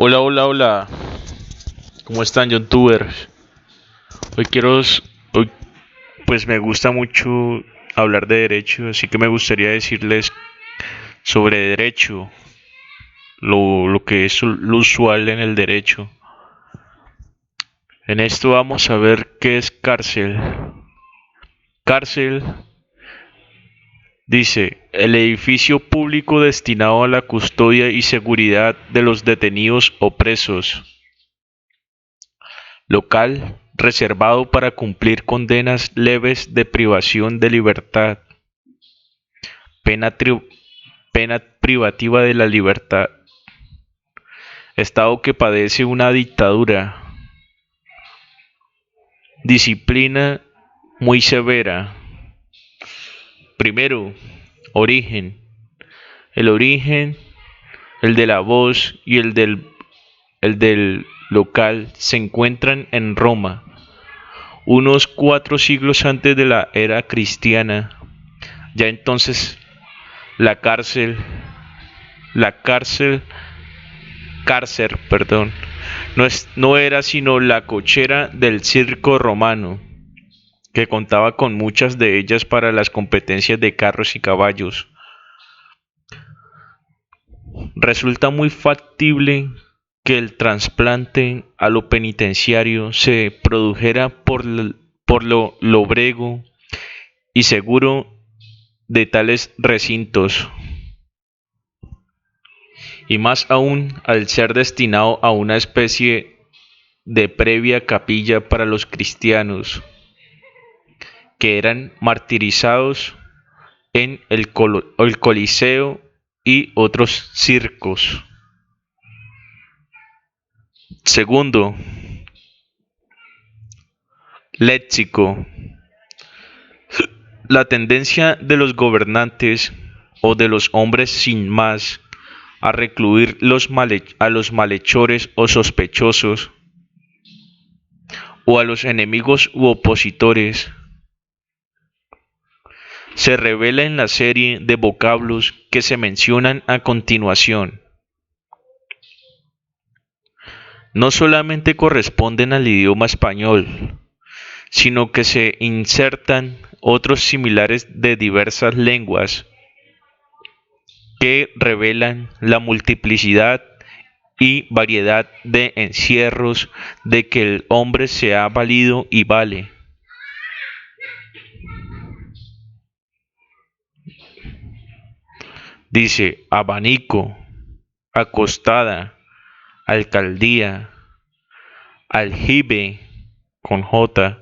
Hola, hola, hola. ¿Cómo están, YouTubers? Hoy quiero, hoy, pues me gusta mucho hablar de derecho, así que me gustaría decirles sobre derecho, lo que es lo usual en el derecho. En esto vamos a ver qué es cárcel. Cárcel dice, el edificio público destinado a la custodia y seguridad de los detenidos o presos. Local reservado para cumplir condenas leves de privación de libertad, pena, pena privativa de la libertad, Estado que padece una dictadura, disciplina muy severa. Primero, origen. El origen, el de la voz y el del local se encuentran en Roma, unos 4 siglos antes de la era cristiana. Ya entonces la cárcel, la cárcel, perdón, no era sino la cochera del circo romano, que contaba con muchas de ellas para las competencias de carros y caballos. Resulta muy factible que el trasplante a lo penitenciario se produjera por lo lóbrego y seguro de tales recintos, y más aún al ser destinado a una especie de previa capilla para los cristianos que eran martirizados en el Coliseo y otros circos. Segundo, léxico. La tendencia de los gobernantes o de los hombres sin más a recluir a los malhechores o sospechosos o a los enemigos u opositores se revela en la serie de vocablos que se mencionan a continuación. No solamente corresponden al idioma español, sino que se insertan otros similares de diversas lenguas que revelan la multiplicidad y variedad de encierros de que el hombre se ha valido y vale. Dice abanico, acostada, alcaldía, aljibe con J,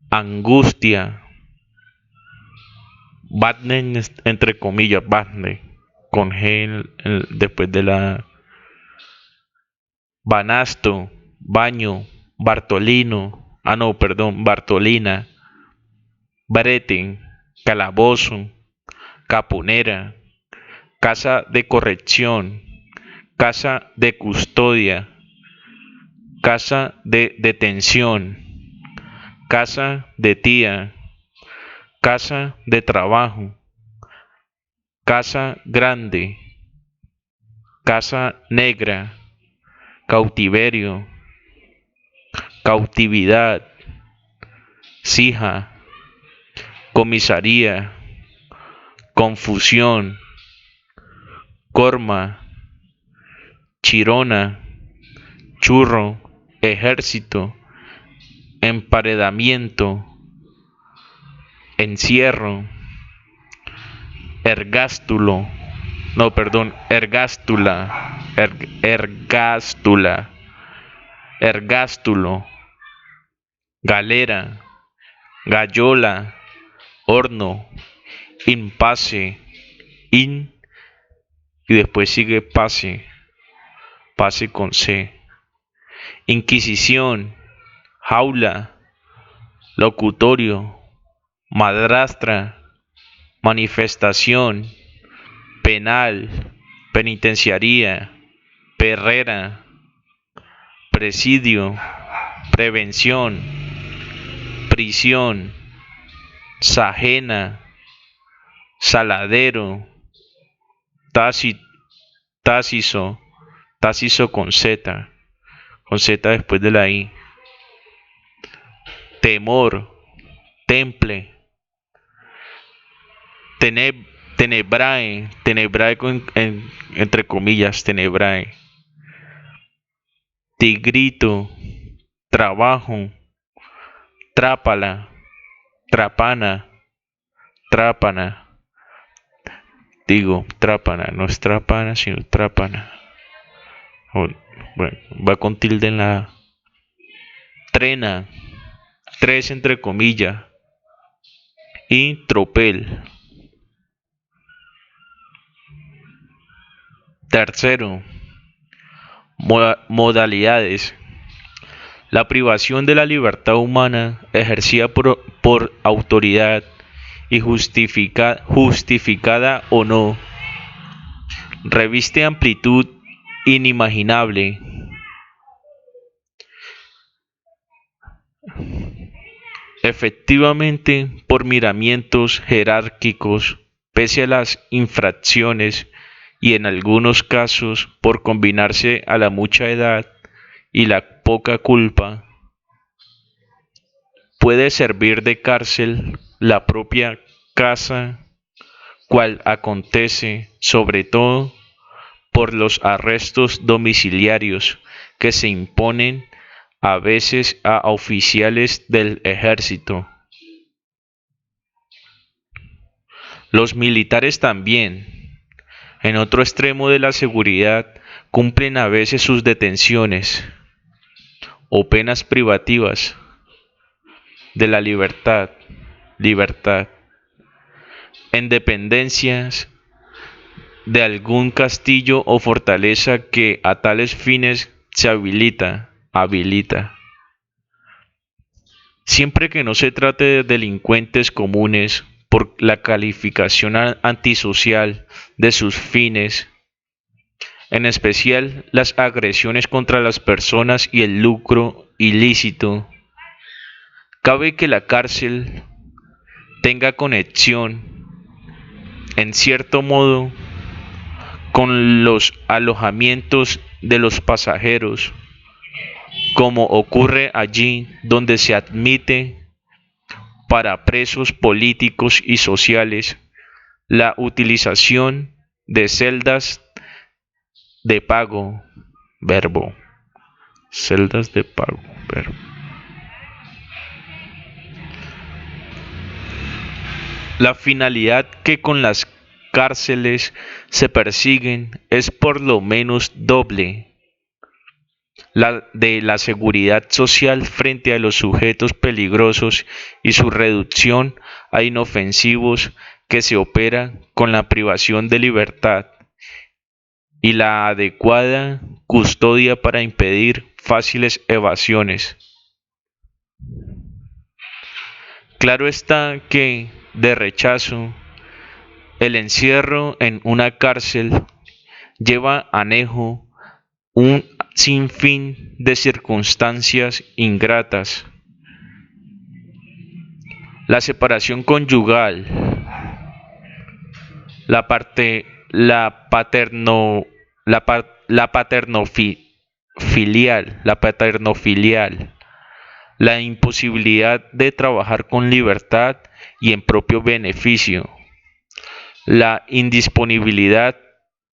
angustia, batne entre comillas, batne con G después de la banasto, baño, Bartolino, no, perdón, Bartolina, breten, calabozo, caponera, casa de corrección, casa de custodia, casa de detención, casa de tía, casa de trabajo, casa grande, casa negra, cautiverio, cautividad, cija, comisaría, confusión, corma, chirona, churro, ejército, emparedamiento, encierro, ergástulo, no, perdón, ergástula, ergástula, ergástulo, galera, gallola, horno, impasse, in y después sigue pase, pase con C, inquisición, jaula, locutorio, madrastra, manifestación, penal, penitenciaría, perrera, presidio, prevención, prisión, sajena, saladero, tácito, Táciso con Z después de la I. Temor, temple, tenebrae, tenebrae entre comillas, tenebrae. Tigrito, trabajo, trápala, trapana, trápana. Digo, trápana, no es trapana, sino trápana. Bueno, va con tilde en la A. Trena, tres entre comillas. Y tropel. Tercero, modalidades. La privación de la libertad humana ejercida por autoridad y justificada o no, reviste amplitud inimaginable. Efectivamente, por miramientos jerárquicos, pese a las infracciones y en algunos casos por combinarse a la mucha edad y la poca culpa, puede servir de cárcel la propia casa, cual acontece sobre todo por los arrestos domiciliarios que se imponen a veces a oficiales del ejército. Los militares también, en otro extremo de la seguridad, cumplen a veces sus detenciones o penas privativas de la libertad, en dependencias de algún castillo o fortaleza que a tales fines se habilita. Siempre que no se trate de delincuentes comunes por la calificación antisocial de sus fines, en especial las agresiones contra las personas y el lucro ilícito, cabe que la cárcel tenga conexión, en cierto modo, con los alojamientos de los pasajeros, como ocurre allí donde se admite para presos políticos y sociales la utilización de celdas de pago, verbo, celdas de pago, verbo. La finalidad que con las cárceles se persiguen es por lo menos doble: la de la seguridad social frente a los sujetos peligrosos y su reducción a inofensivos, que se opera con la privación de libertad, y la adecuada custodia para impedir fáciles evasiones. Claro está que, de rechazo, el encierro en una cárcel lleva anejo un sinfín de circunstancias ingratas. La separación conyugal, la parte, la paterno, la paternofilial, la imposibilidad de trabajar con libertad y en propio beneficio, la indisponibilidad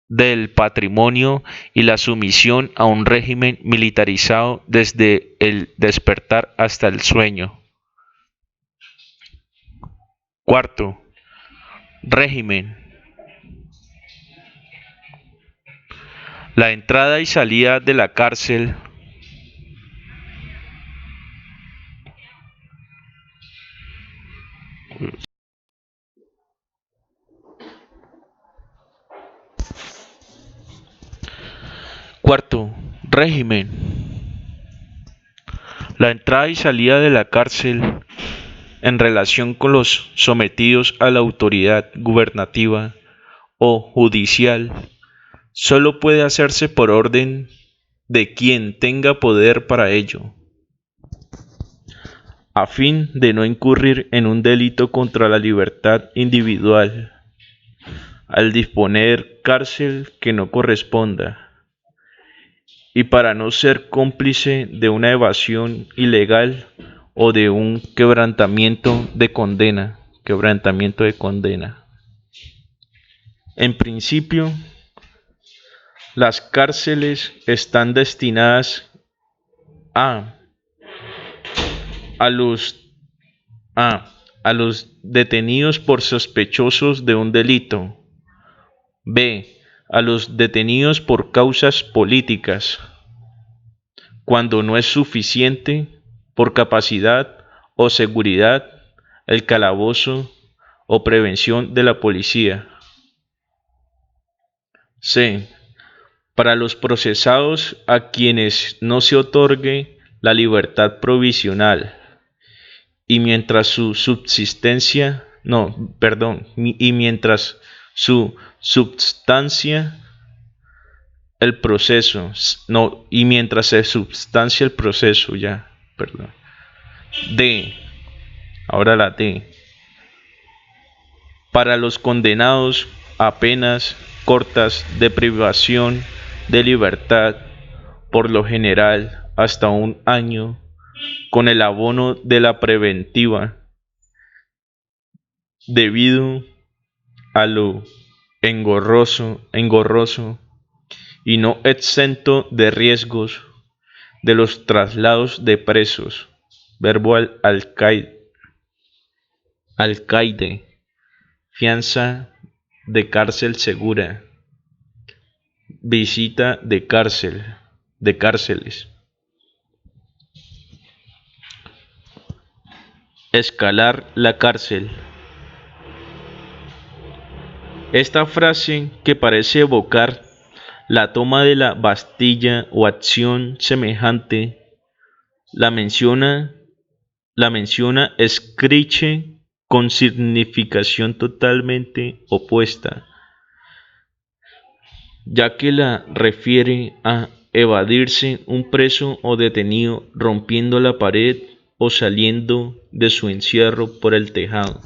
del patrimonio y la sumisión a un régimen militarizado desde el despertar hasta el sueño. Cuarto, régimen. La entrada y salida de la cárcel. Cuarto, régimen. La entrada y salida de la cárcel en relación con los sometidos a la autoridad gubernativa o judicial solo puede hacerse por orden de quien tenga poder para ello, a fin de no incurrir en un delito contra la libertad individual, al disponer cárcel que no corresponda, y para no ser cómplice de una evasión ilegal o de un quebrantamiento de condena. Quebrantamiento de condena. En principio, las cárceles están destinadas a, a los, a los detenidos por sospechosos de un delito. B. A los detenidos por causas políticas, cuando no es suficiente por capacidad o seguridad el calabozo o prevención de la policía. C. Para los procesados a quienes no se otorgue la libertad provisional y mientras su subsistencia, no, perdón, y mientras su substancia el proceso, no, y mientras se substancia el proceso, ya, perdón. D. Ahora la D. Para los condenados a penas cortas de privación de libertad, por lo general hasta un año, con el abono de la preventiva, debido a lo engorroso y no exento de riesgos de los traslados de presos. Verbo alcaide, fianza de cárcel segura, visita de cárceles, escalar la cárcel. Esta frase, que parece evocar la toma de la Bastilla o acción semejante, la menciona, la menciona Scriche con significación totalmente opuesta, ya que la refiere a evadirse un preso o detenido rompiendo la pared o saliendo de su encierro por el tejado.